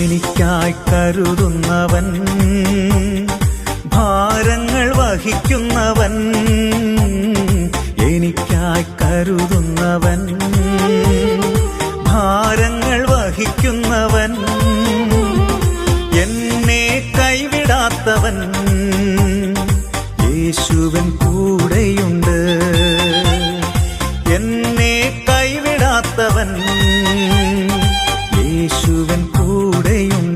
എനിക്കായി കരുതുന്നവൻ, ഭാരങ്ങൾ വഹിക്കുന്നവൻ, എനിക്കായി കരുതുന്നവൻ, ഭാരങ്ങൾ വഹിക്കുന്നവൻ, എന്നെ കൈവിടാത്തവൻ, യേശുവൻ കൂടെയുണ്ട്. എന്നെ കൈവിടാത്തവൻ, യേശുവൻ കൂടെയുണ്ട്.